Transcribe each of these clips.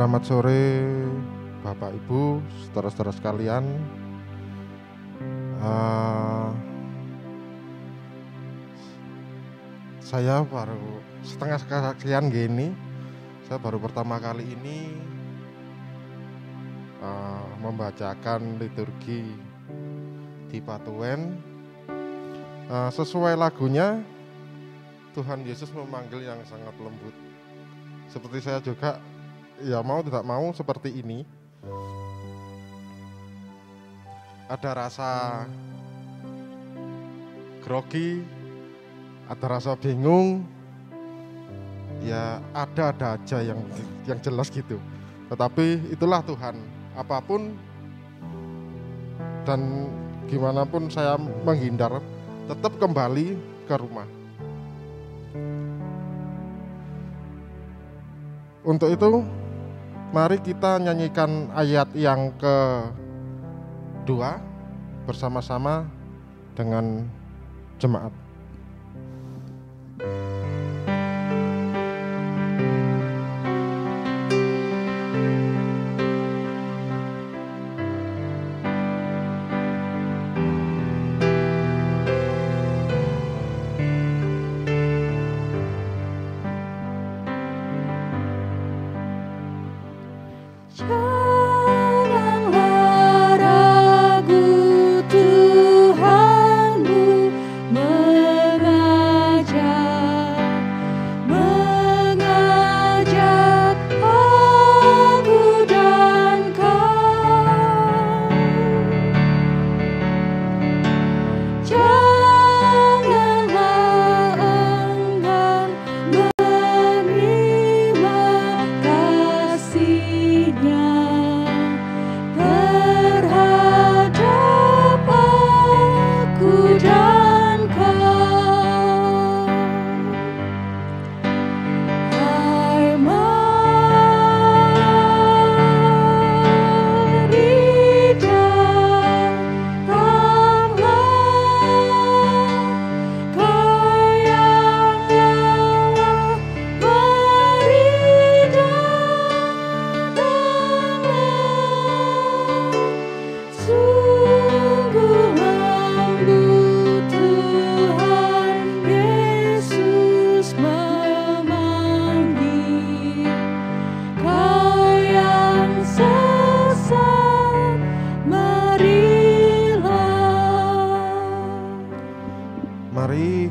Selamat sore Bapak Ibu, saudara-saudara sekalian. Saya baru setengah sekian gini. Saya baru pertama kali ini membacakan liturgi di Patuwen. Sesuai lagunya, Tuhan Yesus memanggil yang sangat lembut. Seperti saya juga, ya mau tidak mau seperti ini. Ada rasa grogi, ada rasa bingung, ya ada aja yang jelas gitu. Tetapi itulah Tuhan, apapun dan gimana pun saya menghindar, tetap kembali ke rumah. Untuk itu, mari kita nyanyikan ayat yang kedua bersama-sama dengan jemaat.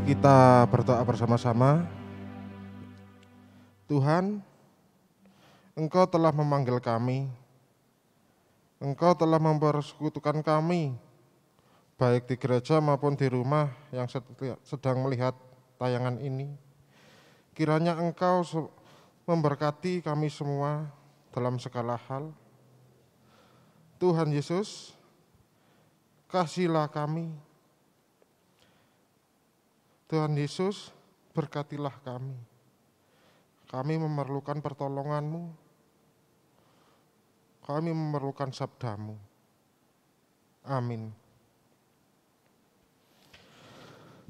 Kita berdoa bersama-sama. Tuhan, Engkau telah memanggil kami, Engkau telah mempersekutukan kami, baik di gereja maupun di rumah yang sedang melihat tayangan ini. Kiranya Engkau memberkati kami semua, dalam segala hal. Tuhan Yesus, kasihilah kami. Tuhan Yesus, berkatilah kami. Kami memerlukan pertolongan-Mu. Kami memerlukan sabda-Mu. Amin.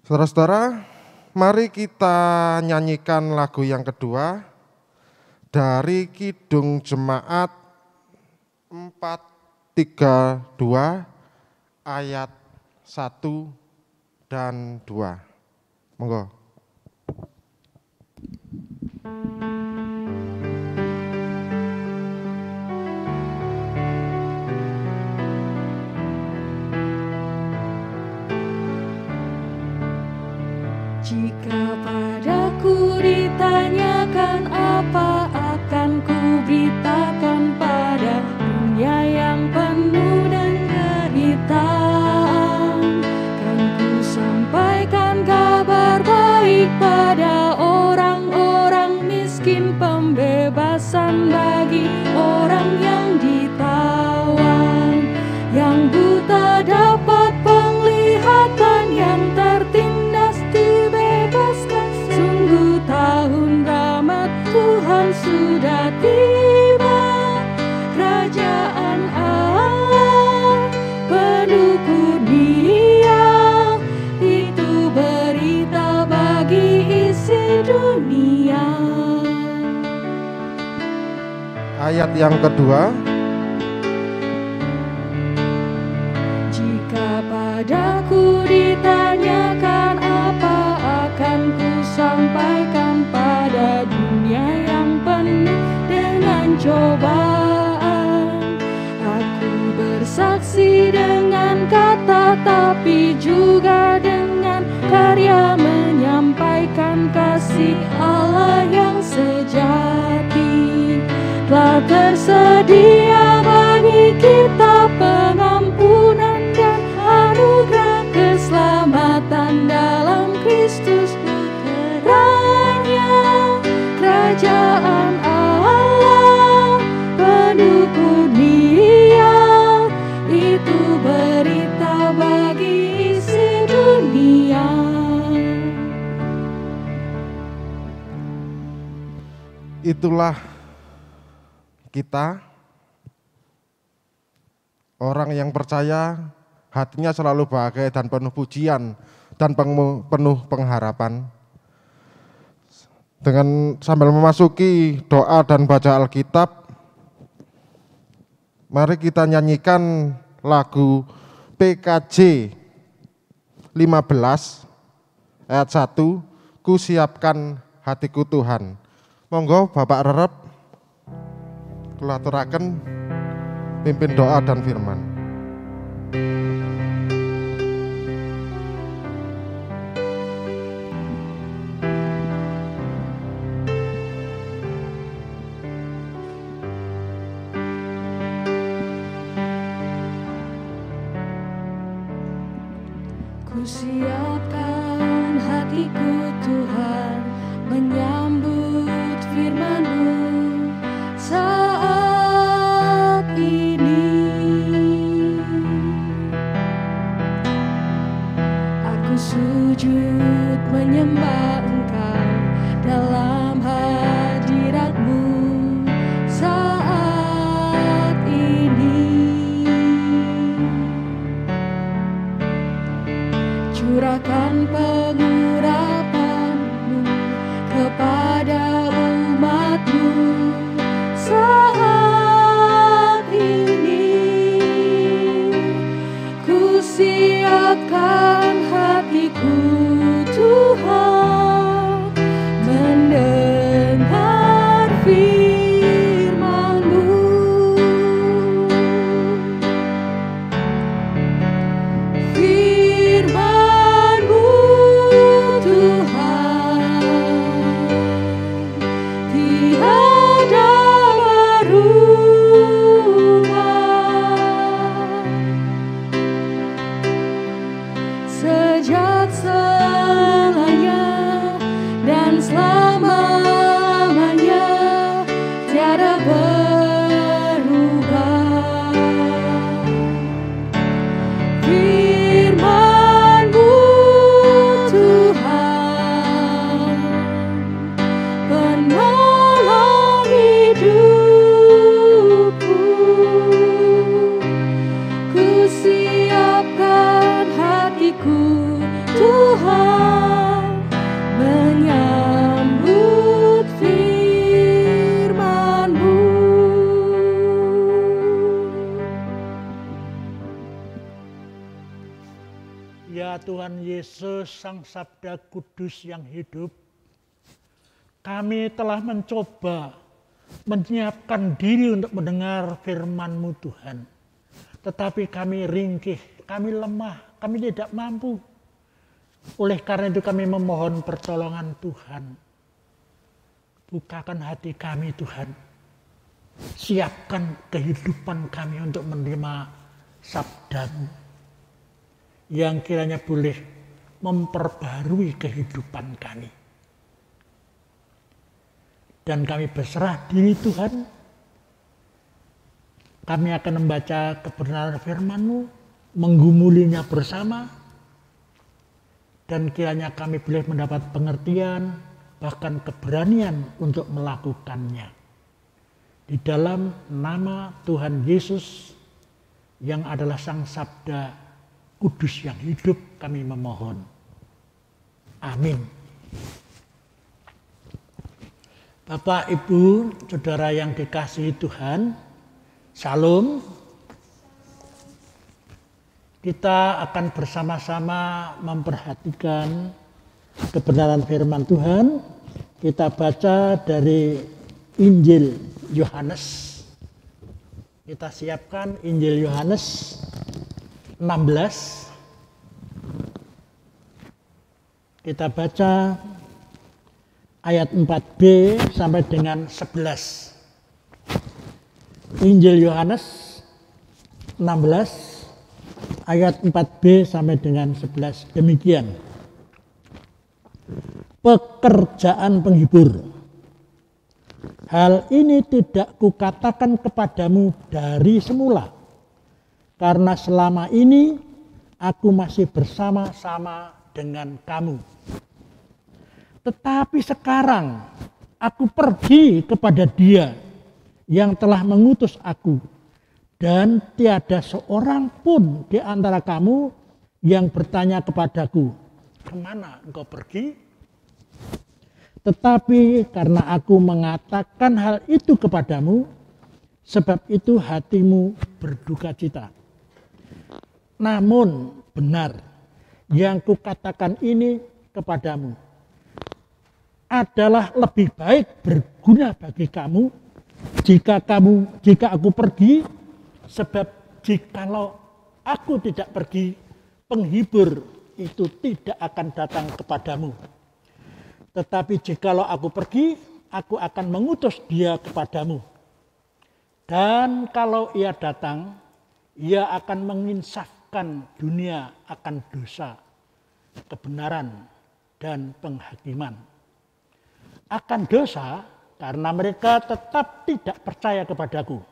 Saudara-saudara, mari kita nyanyikan lagu yang kedua dari Kidung Jemaat 432 ayat 1 dan 2. Monggo. Jika padaku ditanyakan apa akan kuberitakan pada dunia yang penuh dengan penderitaan. Kan ku sampaikan kabar baik pada orang-orang miskin, pembebasan bagi orang yang ditawan, yang buta dapat penglihatan, yang tertindas dibebaskan. Sungguh tahun rahmat Tuhan sudah tiba. Kerajaan Allah penuh kurnia, itu berita bagi isi dunia. Ayat yang kedua. Jika padaku ditanyakan apa akan ku sampaikan pada dunia yang penuh dengan cobaan. Aku bersaksi dengan kata tapi juga dengan karya, menyampaikan kasih Allah yang sejati. Telah tersedia bagi kita pengampunan dan anugerah keselamatan dalam Kristus putranya. Kerajaan Allah penuh kurnia, itu berita bagi isi dunia. Itulah kita, orang yang percaya, hatinya selalu bahagia dan penuh pujian dan penuh pengharapan. Dengan sambil memasuki doa dan baca Alkitab, mari kita nyanyikan lagu PKJ 15 ayat 1, ku siapkan hatiku Tuhan. Monggo Bapak Rerep kulaturaken pimpin doa dan firman. Ku siapkan hatiku Tuhan, menyambut firman-Mu saat ini. Aku sujud menyembah Engkau dalam hadirat-Mu saat ini. Curahkan pengurapan Tuhan Yesus, Sang Sabda Kudus yang hidup, kami telah mencoba menyiapkan diri untuk mendengar firman-Mu Tuhan. Tetapi kami ringkih, kami lemah, kami tidak mampu. Oleh karena itu kami memohon pertolongan Tuhan. Bukakan hati kami Tuhan. Siapkan kehidupan kami untuk menerima sabda-Mu yang kiranya boleh memperbarui kehidupan kami. Dan kami berserah diri Tuhan. Kami akan membaca kebenaran firman-Mu, menggumulinya bersama, dan kiranya kami boleh mendapat pengertian, bahkan keberanian untuk melakukannya. Di dalam nama Tuhan Yesus yang adalah Sang Sabda Kudus yang hidup, kami memohon. Amin. Bapak, Ibu, Saudara yang dikasihi Tuhan, Shalom. Kita akan bersama-sama memperhatikan kebenaran firman Tuhan. Kita baca dari Injil Yohanes. Kita siapkan Injil Yohanes 16. Kita baca ayat 4b sampai dengan 11. Injil Yohanes 16 ayat 4b sampai dengan 11. Demikian. Pekerjaan penghibur. Hal ini tidak kukatakan kepadamu dari semula, karena selama ini aku masih bersama-sama dengan kamu. Tetapi sekarang aku pergi kepada Dia yang telah mengutus aku, dan tiada seorang pun di antara kamu yang bertanya kepadaku, kemana engkau pergi? Tetapi karena aku mengatakan hal itu kepadamu, sebab itu hatimu berduka cita. Namun benar yang kukatakan ini kepadamu adalah lebih baik berguna bagi kamu jika aku pergi, sebab jikalau aku tidak pergi, penghibur itu tidak akan datang kepadamu. Tetapi jikalau aku pergi, aku akan mengutus Dia kepadamu. Dan kalau Ia datang, Ia akan menginsafkan dunia akan dosa, kebenaran, dan penghakiman. Akan dosa, karena mereka tetap tidak percaya kepadaku.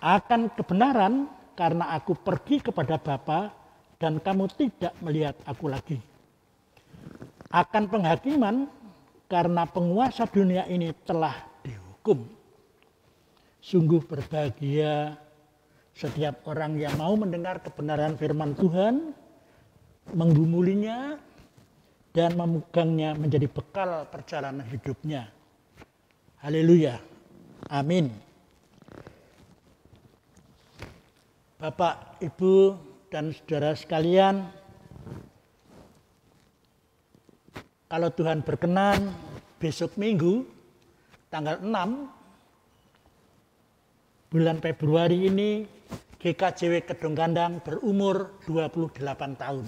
Akan kebenaran, karena aku pergi kepada Bapa dan kamu tidak melihat aku lagi. Akan penghakiman, karena penguasa dunia ini telah dihukum. Sungguh berbahagia setiap orang yang mau mendengar kebenaran firman Tuhan, menggumulinya, dan memegangnya menjadi bekal perjalanan hidupnya. Haleluya. Amin. Bapak, Ibu, dan saudara sekalian, kalau Tuhan berkenan, besok Minggu, tanggal 6 bulan Februari ini, GKJW Kedung Kandang berumur 28 tahun.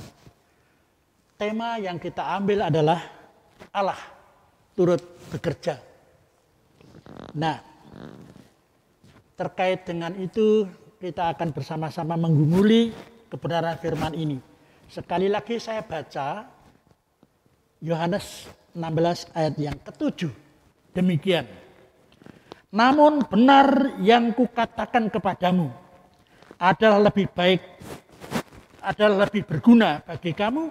Tema yang kita ambil adalah Allah turut bekerja. Nah, terkait dengan itu kita akan bersama-sama menggumuli kebenaran firman ini. Sekali lagi saya baca Yohanes 16 ayat yang ke-7. Demikian. Namun benar yang kukatakan kepadamu adalah lebih baik, adalah lebih berguna bagi kamu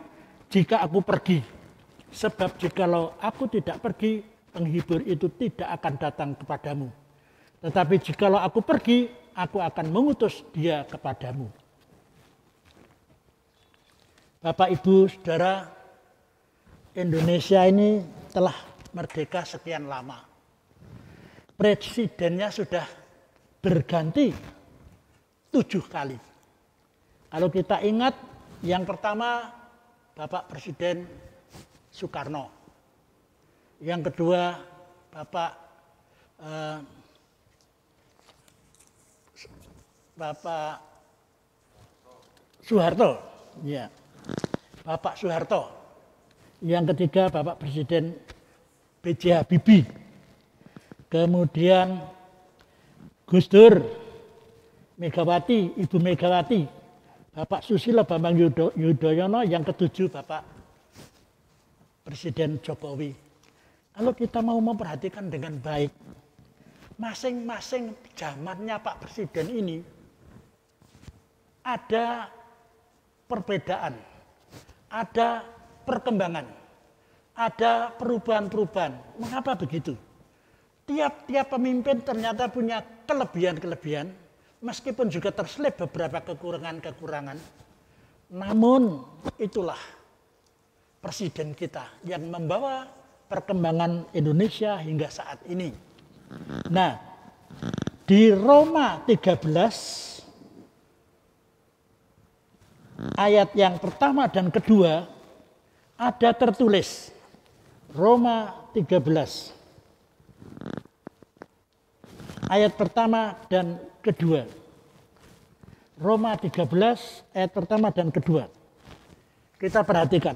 jika aku pergi. Sebab jikalau aku tidak pergi, penghibur itu tidak akan datang kepadamu. Tetapi jikalau aku pergi, aku akan mengutus Dia kepadamu. Bapak, Ibu, Saudara, Indonesia ini telah merdeka sekian lama. Presidennya sudah berganti 7 kali. Kalau kita ingat Yang pertama Bapak Presiden Soekarno. Yang kedua Bapak Soeharto. Ya. Bapak Soeharto. Yang ketiga Bapak Presiden B.J. Habibie. Kemudian Gus Dur, Megawati, Ibu Megawati, Bapak Susilo Bambang Yudhoyono, yang ketujuh Bapak Presiden Jokowi. Kalau kita mau memperhatikan dengan baik, masing-masing zamannya Pak Presiden ini ada perbedaan, ada perkembangan, ada perubahan-perubahan. Mengapa begitu? Tiap-tiap pemimpin ternyata punya kelebihan-kelebihan, meskipun juga terselip beberapa kekurangan-kekurangan. Namun itulah presiden kita yang membawa perkembangan Indonesia hingga saat ini. Nah, di Roma 13 ayat yang pertama dan kedua ada tertulis, Roma 13 ayat pertama dan kedua. Roma 13 ayat pertama dan kedua. Kita perhatikan.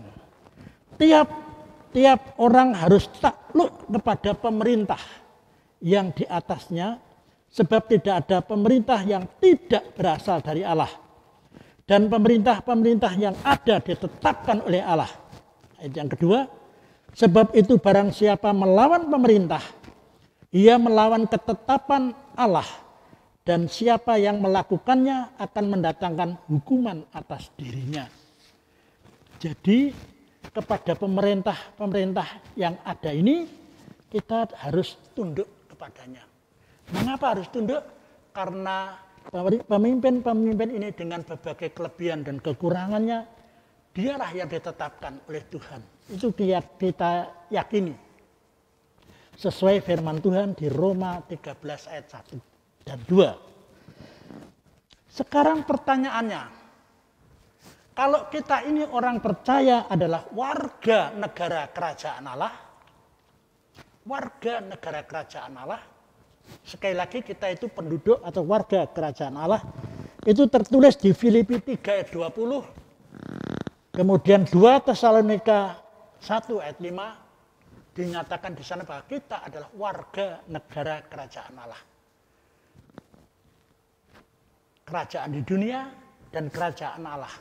Tiap orang harus takluk kepada pemerintah yang di atasnya, sebab tidak ada pemerintah yang tidak berasal dari Allah. Dan pemerintah-pemerintah yang ada ditetapkan oleh Allah. Ayat yang kedua, sebab itu barang siapa melawan pemerintah, ia melawan ketetapan Allah, dan siapa yang melakukannya akan mendatangkan hukuman atas dirinya. Jadi kepada pemerintah yang ada ini kita harus tunduk kepadanya. Mengapa harus tunduk? Karena pemimpin-pemimpin ini dengan berbagai kelebihan dan kekurangannya, dialah yang ditetapkan oleh Tuhan. Itu kita yakini. Sesuai firman Tuhan di Roma 13 ayat 1 dan 2. Sekarang pertanyaannya, kalau kita ini orang percaya adalah warga negara kerajaan Allah, sekali lagi kita itu penduduk atau warga kerajaan Allah, itu tertulis di Filipi 3 ayat 20, kemudian 2 Tesalonika 1 ayat 5, dinyatakan di sana bahwa kita adalah warga negara kerajaan Allah. Kerajaan di dunia dan kerajaan Allah.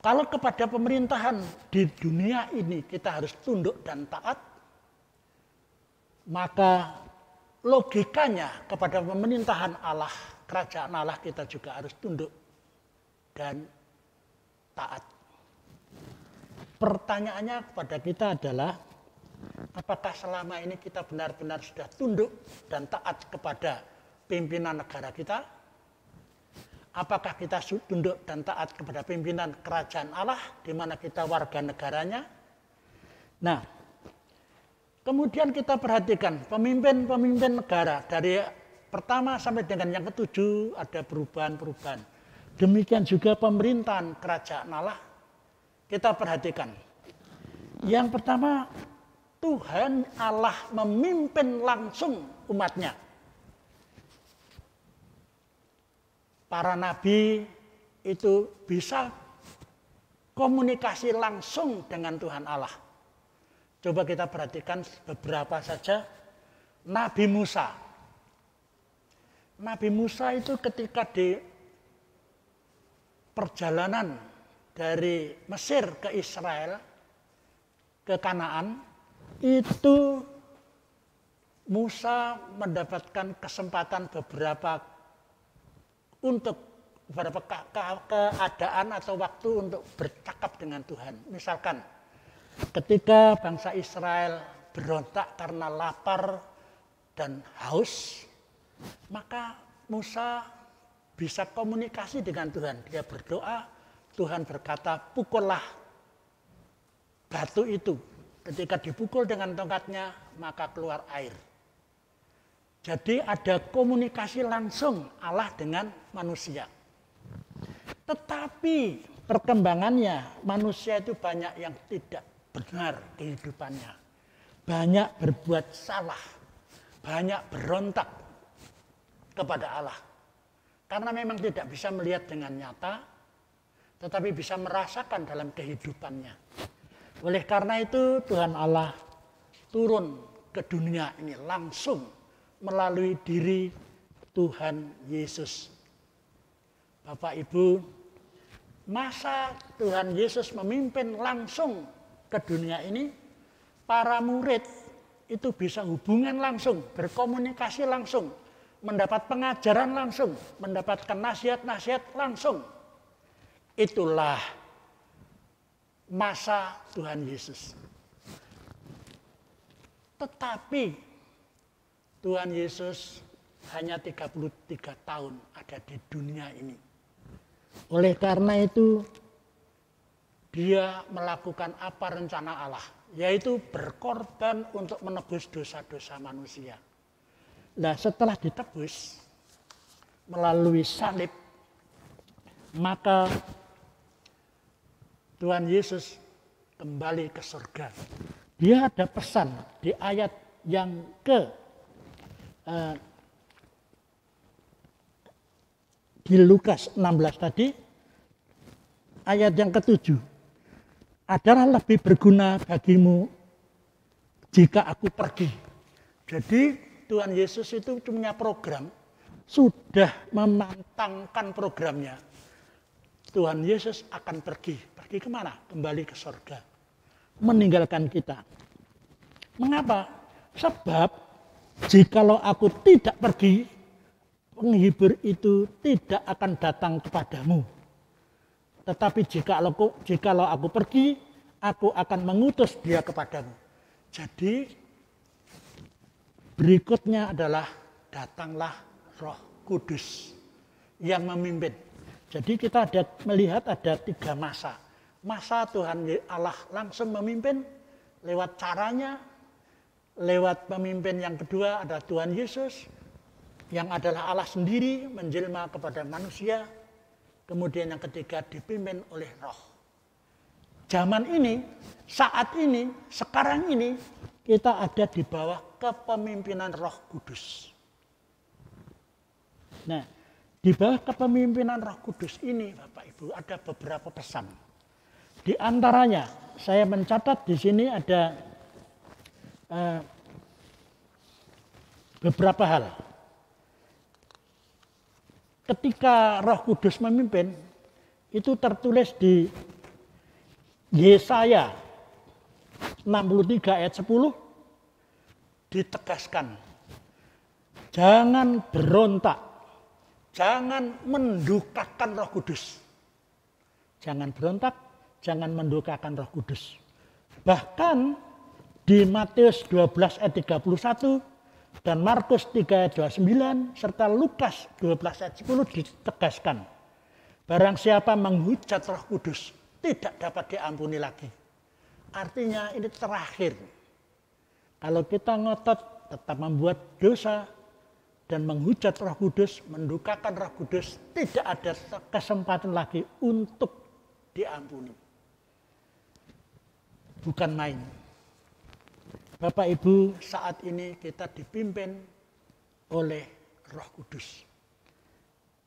Kalau kepada pemerintahan di dunia ini kita harus tunduk dan taat, maka logikanya kepada pemerintahan Allah, kerajaan Allah kita juga harus tunduk dan taat. Pertanyaannya kepada kita adalah, apakah selama ini kita benar-benar sudah tunduk dan taat kepada pimpinan negara kita? Apakah kita tunduk dan taat kepada pimpinan kerajaan Allah, di mana kita warga negaranya? Nah, kemudian kita perhatikan pemimpin-pemimpin negara, dari pertama sampai dengan yang ketujuh ada perubahan-perubahan. Demikian juga pemerintahan kerajaan Allah. Kita perhatikan. Yang pertama, Tuhan Allah memimpin langsung umatnya. Para nabi itu bisa komunikasi langsung dengan Tuhan Allah. Coba kita perhatikan beberapa saja. Nabi Musa. Nabi Musa itu ketika di perjalanan dari Mesir ke Israel, ke Kanaan, itu Musa mendapatkan kesempatan beberapa keadaan atau waktu untuk bercakap dengan Tuhan. Misalkan ketika bangsa Israel berontak karena lapar dan haus, maka Musa bisa komunikasi dengan Tuhan. Dia berdoa, Tuhan berkata, pukullah batu itu. Ketika dipukul dengan tongkatnya, maka keluar air. Jadi ada komunikasi langsung Allah dengan manusia. Tetapi perkembangannya manusia itu banyak yang tidak benar kehidupannya. Banyak berbuat salah. Banyak berontak kepada Allah. Karena memang tidak bisa melihat dengan nyata, tetapi bisa merasakan dalam kehidupannya. Oleh karena itu Tuhan Allah turun ke dunia ini langsung melalui diri Tuhan Yesus. Bapak Ibu, masa Tuhan Yesus memimpin langsung ke dunia ini, para murid itu bisa hubungan langsung, berkomunikasi langsung, mendapat pengajaran langsung, mendapatkan nasihat-nasihat langsung. Itulah masa Tuhan Yesus. Tetapi Tuhan Yesus hanya 33 tahun ada di dunia ini. Oleh karena itu, dia melakukan apa rencana Allah, yaitu berkorban untuk menebus dosa-dosa manusia. Nah, setelah ditebus melalui salib, maka Tuhan Yesus kembali ke surga. Dia ada pesan di ayat yang di Lukas 16 tadi, ayat yang ke-7. Adalah lebih berguna bagimu jika aku pergi. Jadi Tuhan Yesus itu punya program, sudah memantangkan programnya. Tuhan Yesus akan pergi. Pergi kemana? Kembali ke surga. Meninggalkan kita. Mengapa? Sebab jikalau aku tidak pergi, penghibur itu tidak akan datang kepadamu. Tetapi jikalau aku pergi, aku akan mengutus dia kepadamu. Jadi berikutnya adalah datanglah Roh Kudus yang memimpin. Jadi kita melihat ada 3 masa. Masa Tuhan Allah langsung memimpin lewat caranya, lewat pemimpin yang kedua ada Tuhan Yesus, yang adalah Allah sendiri menjelma kepada manusia. Kemudian yang ketiga dipimpin oleh Roh. Zaman ini, saat ini, sekarang ini kita ada di bawah kepemimpinan Roh Kudus. Nah, di bawah kepemimpinan Roh Kudus ini, Bapak Ibu, ada beberapa pesan. Di antaranya, saya mencatat di sini ada beberapa hal. Ketika Roh Kudus memimpin, itu tertulis di Yesaya 63 ayat 10, ditegaskan, jangan berontak, jangan mendukakan Roh Kudus. Jangan berontak, jangan mendukakan Roh Kudus. Bahkan di Matius 12 ayat 31 dan Markus 3 ayat 29 serta Lukas 12 ayat 10 ditegaskan, barang siapa menghujat Roh Kudus tidak dapat diampuni lagi. Artinya ini terakhir. Kalau kita ngotot tetap membuat dosa dan menghujat Roh Kudus, mendukakan Roh Kudus, tidak ada kesempatan lagi untuk diampuni. Bukan main. Bapak Ibu, saat ini kita dipimpin oleh Roh Kudus.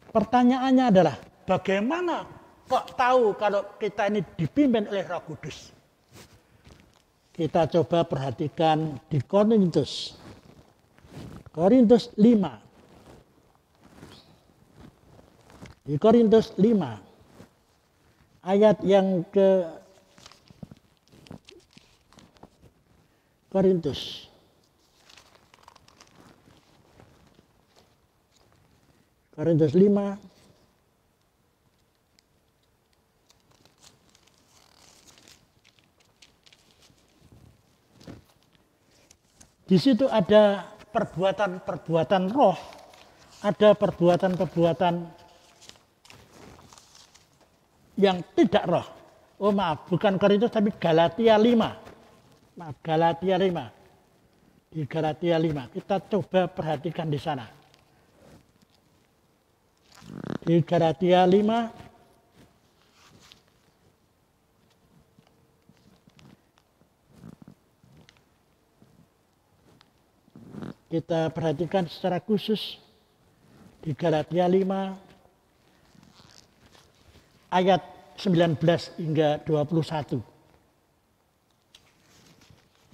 Pertanyaannya adalah, bagaimana kok tahu kalau kita ini dipimpin oleh Roh Kudus? Kita coba perhatikan di Korintus 5. Di Korintus 5 ayat yang Korintus 5 di situ ada perbuatan-perbuatan roh, ada perbuatan-perbuatan yang tidak roh. Oh maaf, bukan Korintus tapi Galatia 5. Maaf, Galatia 5. Di Galatia 5, kita coba perhatikan di sana. Di Galatia 5 kita perhatikan secara khusus di Galatia 5 ayat 19 hingga 21.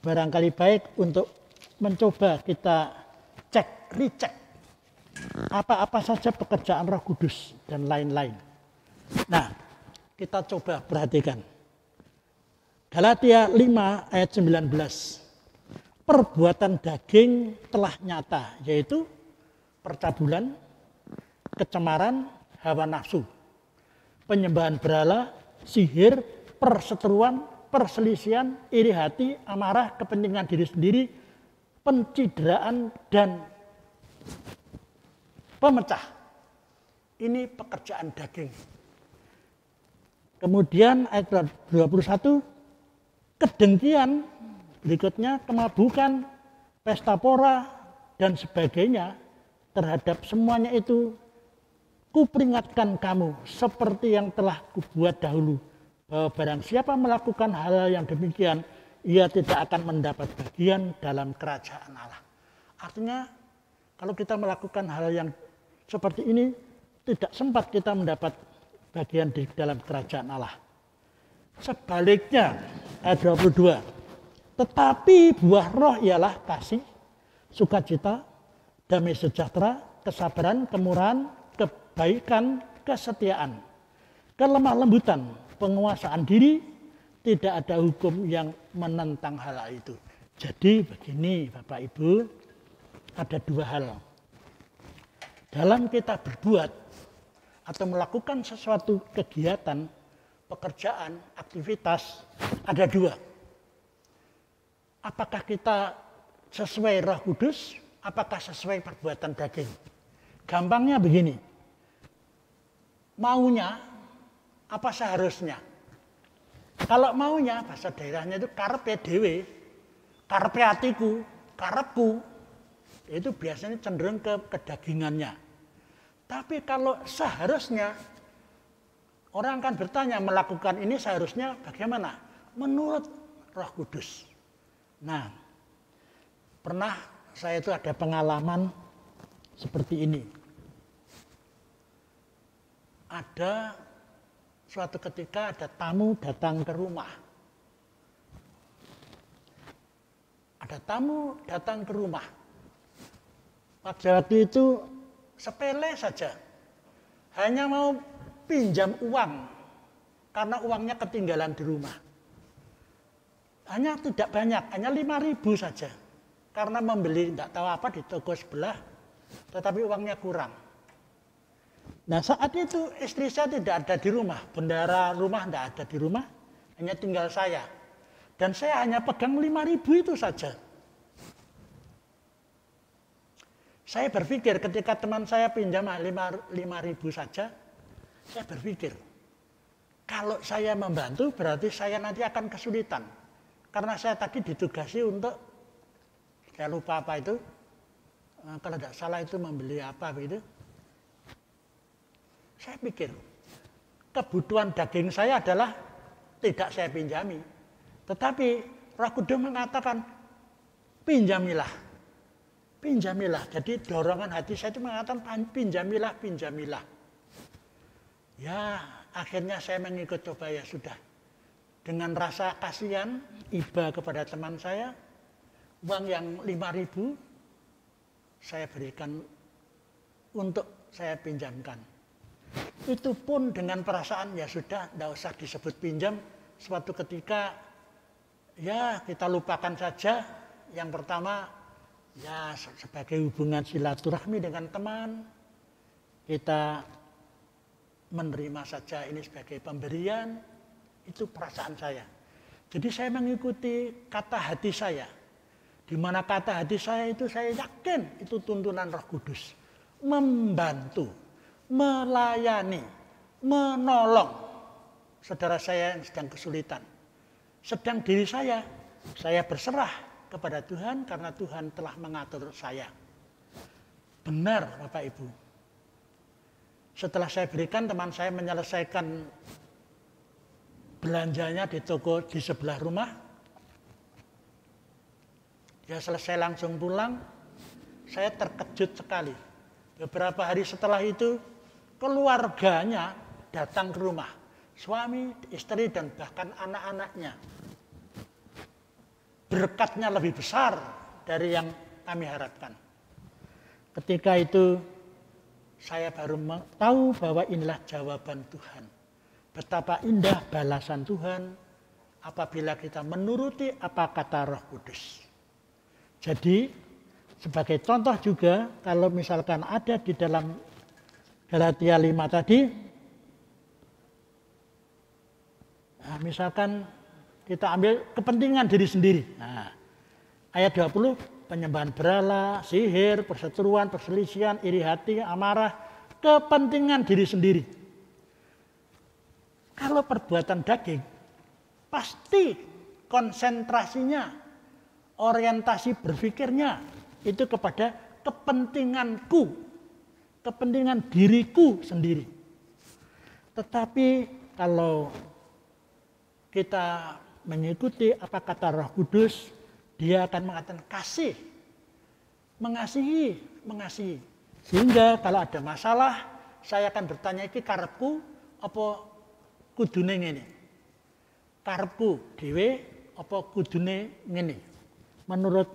Barangkali baik untuk mencoba kita recheck apa-apa saja pekerjaan Roh Kudus dan lain-lain. Nah, kita coba perhatikan. Galatia 5 ayat 19. Perbuatan daging telah nyata, yaitu percabulan, kecemaran, hawa nafsu, penyembahan berhala, sihir, perseteruan, perselisihan, iri hati, amarah, kepentingan diri sendiri, pencideraan, dan pemecah. Ini pekerjaan daging. Kemudian ayat 21, kedengkian, berikutnya kemabukan, pesta pora, dan sebagainya. Terhadap semuanya itu kuperingatkan kamu seperti yang telah kubuat dahulu, bahwa barang siapa melakukan hal yang demikian, ia tidak akan mendapat bagian dalam kerajaan Allah. Artinya kalau kita melakukan hal yang seperti ini, tidak sempat kita mendapat bagian di dalam kerajaan Allah. Sebaliknya ayat 22, tetapi buah roh ialah kasih, sukacita, damai sejahtera, kesabaran, kemurahan, kebaikan, kesetiaan, kelemah lembutan, penguasaan diri. Tidak ada hukum yang menentang hal itu. Jadi begini Bapak Ibu, ada dua hal. Dalam kita berbuat atau melakukan sesuatu kegiatan, pekerjaan, aktivitas, ada dua. Apakah kita sesuai Roh Kudus, apakah sesuai perbuatan daging? Gampangnya begini, maunya apa seharusnya? Kalau maunya, bahasa daerahnya itu karepe dewe, karepe hatiku, karepku, itu biasanya cenderung ke kedagingannya. Tapi kalau seharusnya, orang akan bertanya melakukan ini seharusnya bagaimana? Menurut Roh Kudus. Nah, pernah saya itu ada pengalaman seperti ini. Ada suatu ketika ada tamu datang ke rumah. Ada tamu datang ke rumah. Pada waktu itu sepele saja. Hanya mau pinjam uang karena uangnya ketinggalan di rumah. Hanya tidak banyak, hanya 5.000 saja. Karena membeli tidak tahu apa di toko sebelah, tetapi uangnya kurang. Nah saat itu istri saya tidak ada di rumah, bendara rumah tidak ada di rumah, hanya tinggal saya. Dan saya hanya pegang 5.000 itu saja. Saya berpikir ketika teman saya pinjam 5.000 saja, saya berpikir, kalau saya membantu berarti saya nanti akan kesulitan. Karena saya tadi ditugasi untuk, saya lupa apa itu, kalau tidak salah itu membeli apa begitu. Saya pikir, kebutuhan daging saya adalah tidak saya pinjami. Tetapi Roh Kudus mengatakan, pinjamilah. Pinjamilah. Jadi dorongan hati saya itu mengatakan, pinjamilah, pinjamilah. Ya, akhirnya saya mengikut coba ya sudah. Dengan rasa kasihan, iba kepada teman saya, uang yang 5.000 saya berikan untuk saya pinjamkan. Itu pun dengan perasaan ya sudah, tidak usah disebut pinjam. Suatu ketika ya kita lupakan saja. Yang pertama ya sebagai hubungan silaturahmi dengan teman, kita menerima saja ini sebagai pemberian. Itu perasaan saya. Jadi saya mengikuti kata hati saya. Di mana kata hati saya itu saya yakin itu tuntunan Roh Kudus. Membantu, melayani, menolong saudara saya yang sedang kesulitan. Sedang diri saya berserah kepada Tuhan karena Tuhan telah mengatur saya. Benar Bapak Ibu. Setelah saya berikan, teman saya menyelesaikan belanjanya di toko di sebelah rumah. Dia selesai langsung pulang. saya terkejut sekali. Beberapa hari setelah itu, keluarganya datang ke rumah. Suami, istri, dan bahkan anak-anaknya. Berkatnya lebih besar dari yang kami harapkan. Ketika itu, saya baru tahu bahwa inilah jawaban Tuhan. Betapa indah balasan Tuhan apabila kita menuruti apa kata Roh Kudus. Jadi, sebagai contoh juga, kalau misalkan ada di dalam Galatia 5 tadi, nah, misalkan kita ambil kepentingan diri sendiri. Nah, ayat 20, penyembahan berhala, sihir, perseteruan, perselisihan, iri hati, amarah, kepentingan diri sendiri. Kalau perbuatan daging, pasti konsentrasinya, orientasi berpikirnya itu kepada kepentinganku, kepentingan diriku sendiri. Tetapi kalau kita mengikuti apa kata Roh Kudus, dia akan mengatakan kasih, mengasihi, mengasihi. Sehingga kalau ada masalah, saya akan bertanya, iki karepku apa kudune ngene? Karepku dhewe apa kudune ngene? Menurut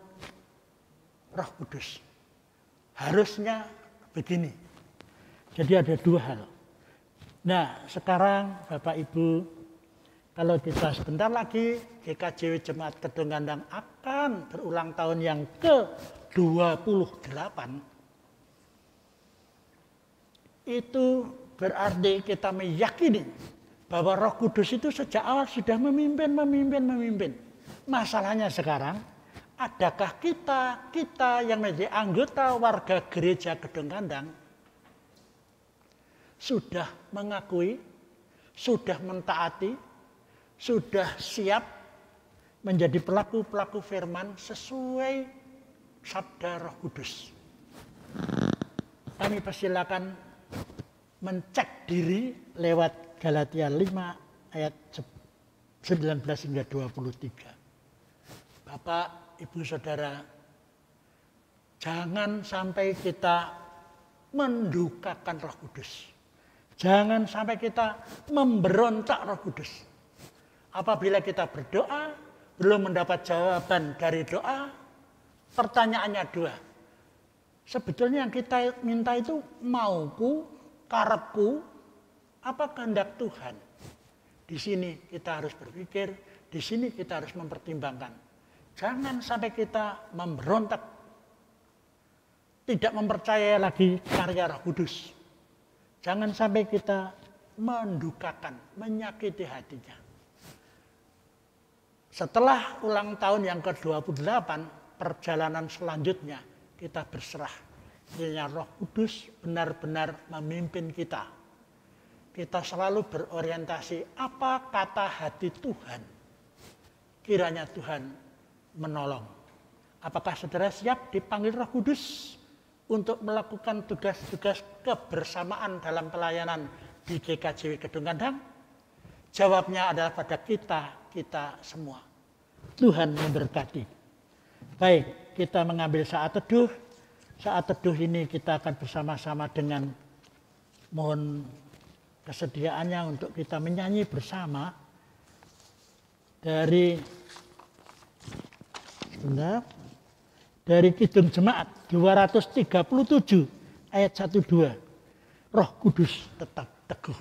Roh Kudus. Harusnya begini. Jadi ada dua hal. Nah, sekarang Bapak Ibu, kalau kita sebentar lagi GKJW Jemaat Kedung Gandang akan berulang tahun yang ke-28. Itu berarti kita meyakini bahwa Roh Kudus itu sejak awal sudah memimpin. Masalahnya sekarang, adakah kita yang menjadi anggota warga gereja Kedung Gandang sudah mengakui, sudah mentaati, sudah siap menjadi pelaku-pelaku firman sesuai sabda Roh Kudus. Kami persilakan mencek diri lewat Galatia 5 ayat 19 hingga 23. Bapak, Ibu, Saudara, jangan sampai kita mendukakan Roh Kudus. Jangan sampai kita memberontak Roh Kudus. Apabila kita berdoa, belum mendapat jawaban dari doa, pertanyaannya dua. Sebetulnya yang kita minta itu mauku, karepku, apa kehendak Tuhan? Di sini kita harus berpikir, di sini kita harus mempertimbangkan. Jangan sampai kita memberontak, tidak mempercayai lagi karya Roh Kudus. Jangan sampai kita mendukakan, menyakiti hatinya. Setelah ulang tahun yang ke-28, perjalanan selanjutnya kita berserah. Kiranya Roh Kudus benar-benar memimpin kita. Kita selalu berorientasi apa kata hati Tuhan. Kiranya Tuhan menolong. Apakah saudara siap dipanggil Roh Kudus untuk melakukan tugas-tugas kebersamaan dalam pelayanan di GKJW Kedung Gandang? Jawabnya adalah pada kita semua. Tuhan memberkati. Baik, kita mengambil saat teduh. Saat teduh ini kita akan bersama-sama dengan mohon kesediaannya untuk kita menyanyi bersama dari Kidung Jemaat 237 ayat 1-2. Roh Kudus tetap teguh.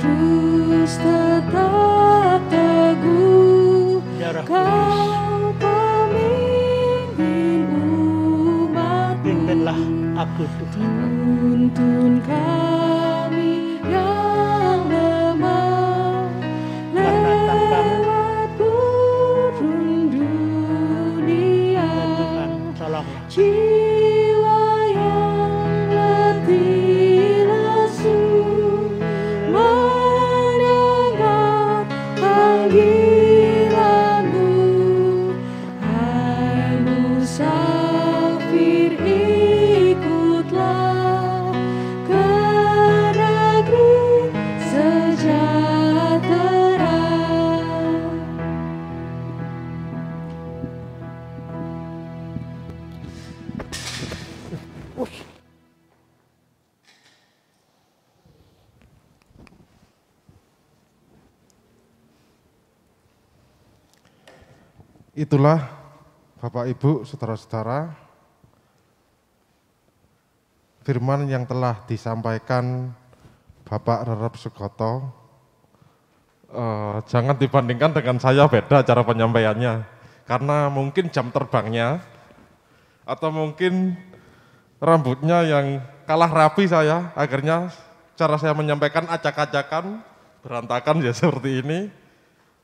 Kudus tetap teguh, Ya Roh Kau Kudus, pemimpin umat-Mu. pimpinlah aku Tuhan. Tuntun kami yang lemah Karena tanpa-Mu, lewat burung dunia. ya Tuhan, tolonglah. Jiwa yang letih lesu mendengar panggilan-Mu. Hai musafir ikut Itulah Bapak Ibu, saudara-saudara, firman yang telah disampaikan Bapak Rerep Sugoto. Jangan dibandingkan dengan saya, beda cara penyampaiannya. Karena mungkin jam terbangnya, atau mungkin rambutnya yang kalah rapi saya, akhirnya cara saya menyampaikan acak-acakan, berantakan ya seperti ini.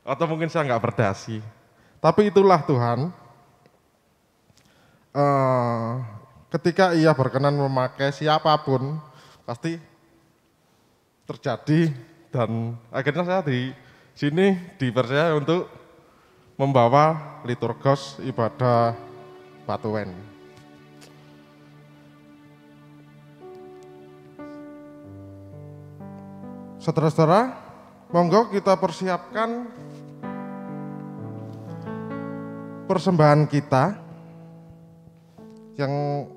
Atau mungkin saya nggak berdasi. Tapi itulah Tuhan, ketika Ia berkenan memakai siapapun, pasti terjadi. Dan akhirnya saya di sini dipercaya untuk membawa liturgos ibadah Patuwen. Saudara-saudara, monggo kita persiapkan persembahan kita yang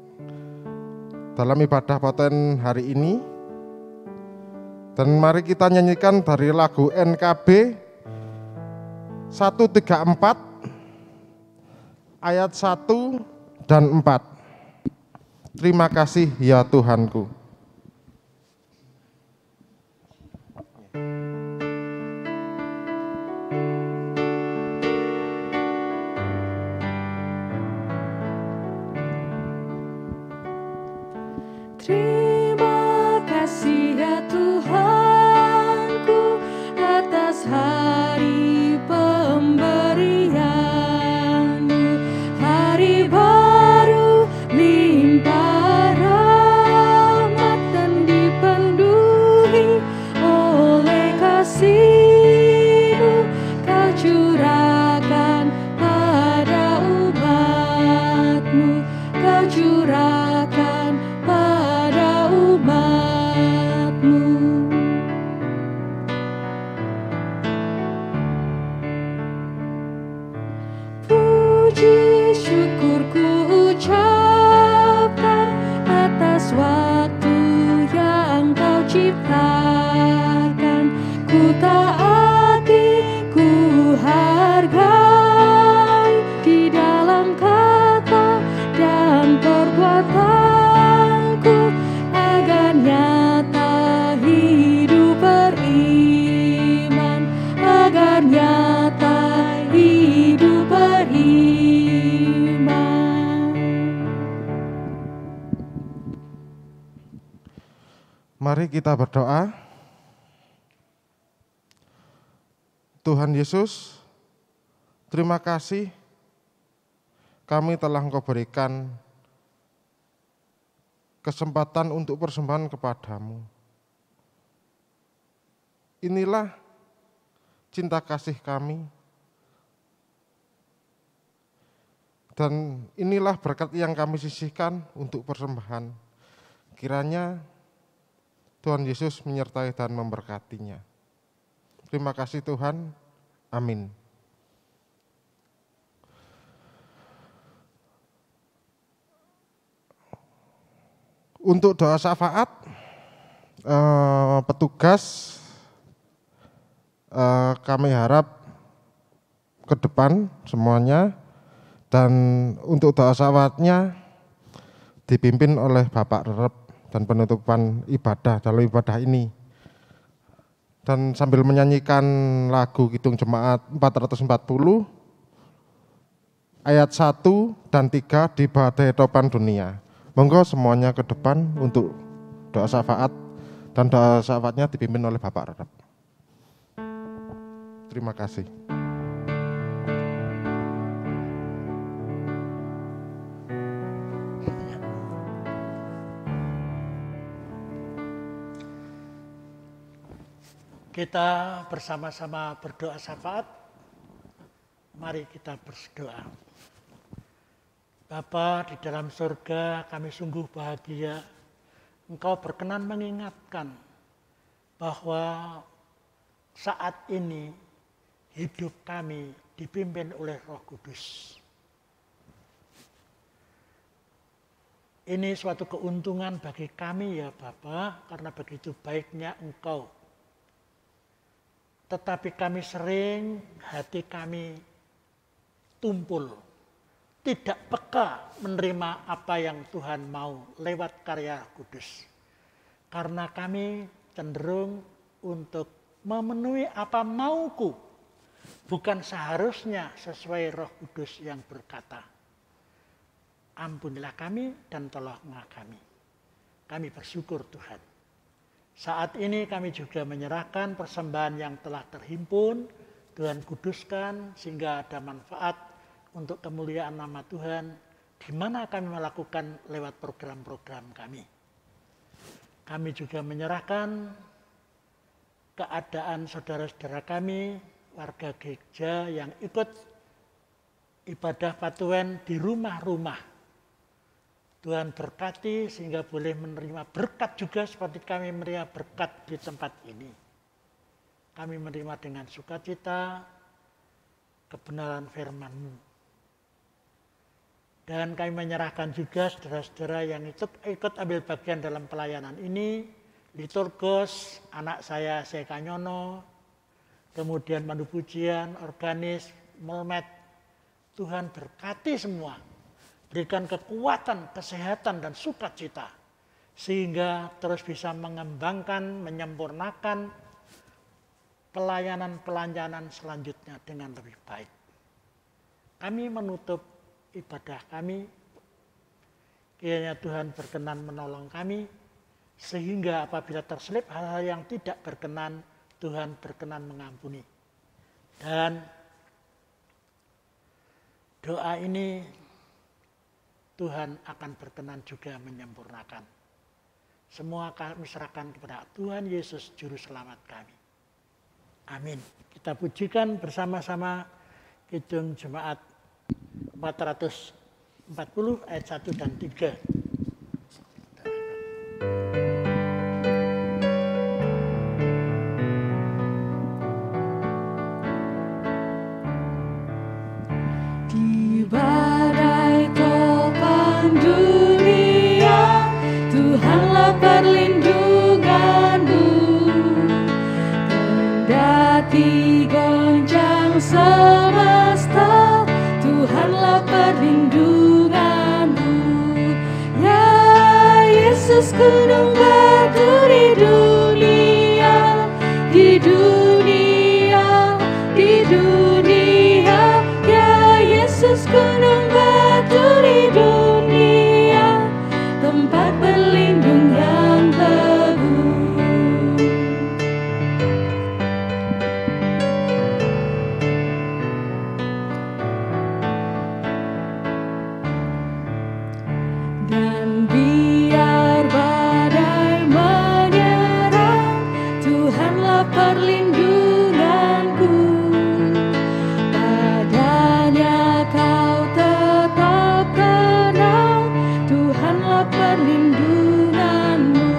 dalam ibadah Patuwen hari ini. Dan mari kita nyanyikan dari lagu NKB 134 ayat 1 dan 4. Terima kasih ya Tuhanku. Terima kasih ya Tuhanku atas hari pemberian-Mu, hari baru limpah rahmat dan dipenuhi oleh kasih-Mu. Kau curahkan pada umat-Mu, Kau curahkan pada umat-Mu. Puji syukur ku ucapkan atas waktu yang Kau ciptakan. Ku taati, ku hargai di dalam kata dan perbuatanku, agar nyata hidup beriman, agar nyata hidup beriman. Mari kita berdoa. Tuhan Yesus, terima kasih kami telah Engkau berikan kesempatan untuk persembahan kepadamu. Inilah cinta kasih kami, dan inilah berkat yang kami sisihkan untuk persembahan. Kiranya Tuhan Yesus menyertai dan memberkatinya. Terima kasih Tuhan, amin. Untuk doa syafaat, petugas kami harap ke depan semuanya, dan untuk doa syafaatnya dipimpin oleh Bapak Rerep dan penutupan ibadah dalam ibadah ini. Dan sambil menyanyikan lagu Kidung Jemaat 440 ayat 1 dan 3 di Badai Topan Dunia. Monggo semuanya ke depan untuk doa syafaat, dan doa syafaatnya dipimpin oleh Bapak Rerep. Terima kasih. Kita bersama-sama berdoa syafaat. Mari kita berdoa. Bapa di dalam surga, kami sungguh bahagia Engkau berkenan mengingatkan bahwa saat ini hidup kami dipimpin oleh Roh Kudus. Ini suatu keuntungan bagi kami ya Bapa, karena begitu baiknya Engkau. Tetapi kami sering hati kami tumpul, tidak peka menerima apa yang Tuhan mau lewat karya kudus. Karena kami cenderung untuk memenuhi apa mauku, bukan seharusnya sesuai Roh Kudus yang berkata. Ampunilah kami dan tolonglah kami. Kami bersyukur Tuhan. Saat ini kami juga menyerahkan persembahan yang telah terhimpun. Tuhan kuduskan sehingga ada manfaat untuk kemuliaan nama Tuhan. Di mana kami melakukan lewat program-program kami. Kami juga menyerahkan keadaan saudara-saudara kami, warga gereja yang ikut ibadah Patuhen di rumah-rumah. Tuhan berkati sehingga boleh menerima berkat juga seperti kami menerima berkat di tempat ini. Kami menerima dengan sukacita kebenaran firman-Mu. Dan kami menyerahkan juga saudara-saudara yang ikut ambil bagian dalam pelayanan ini, liturgos, anak saya Sekanyono, kemudian mandu pujian, organis, melmet. Tuhan berkati semua. Berikan kekuatan, kesehatan, dan sukacita. Sehingga terus bisa mengembangkan, menyempurnakan pelayanan-pelayanan selanjutnya dengan lebih baik. Kami menutup ibadah kami. Kiranya Tuhan berkenan menolong kami. Sehingga apabila terselip hal-hal yang tidak berkenan, Tuhan berkenan mengampuni. Dan doa ini Tuhan akan berkenan juga menyempurnakan. Semua kami serahkan kepada Tuhan Yesus Juru Selamat kami. Amin. Kita pujikan bersama-sama Kidung Jemaat 440 ayat 1 dan 3. Perlindunganmu kendati goncang semesta, Tuhanlah perlindunganmu. Ya Yesus, gunung batu di dunia, di dunia, di dunia. Ya Yesus, gunung batu di dunia, tempat berlindung yang teguh. Dan biar badai menyerang, Tuhanlah perlindunganku. Padanya kau tetap tenang, Tuhanlah perlindunganmu.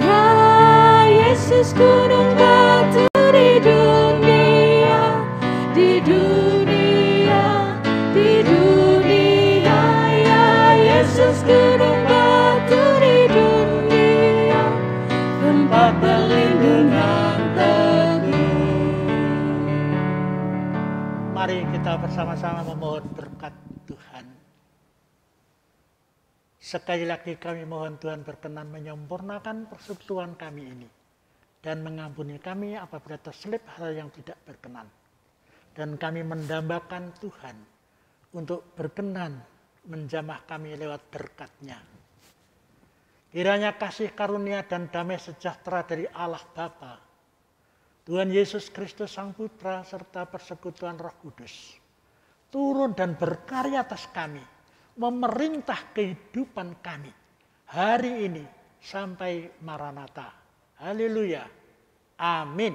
Ya Yesus, gunung batu di dunia, di dunia, di dunia. Ya Yesus, gunung batu di dunia, tempat perlindungan teguh. Mari kita bersama-sama memohon berkat Tuhan. Sekali lagi kami mohon Tuhan berkenan menyempurnakan persekutuan kami ini. Dan mengampuni kami apabila terselip hal yang tidak berkenan. Dan kami mendambakan Tuhan untuk berkenan menjamah kami lewat berkat-Nya. Kiranya kasih karunia dan damai sejahtera dari Allah Bapa, Tuhan Yesus Kristus Sang Putra, serta persekutuan Roh Kudus turun dan berkarya atas kami, memerintah kehidupan kami hari ini sampai Maranatha. Haleluya. Amin.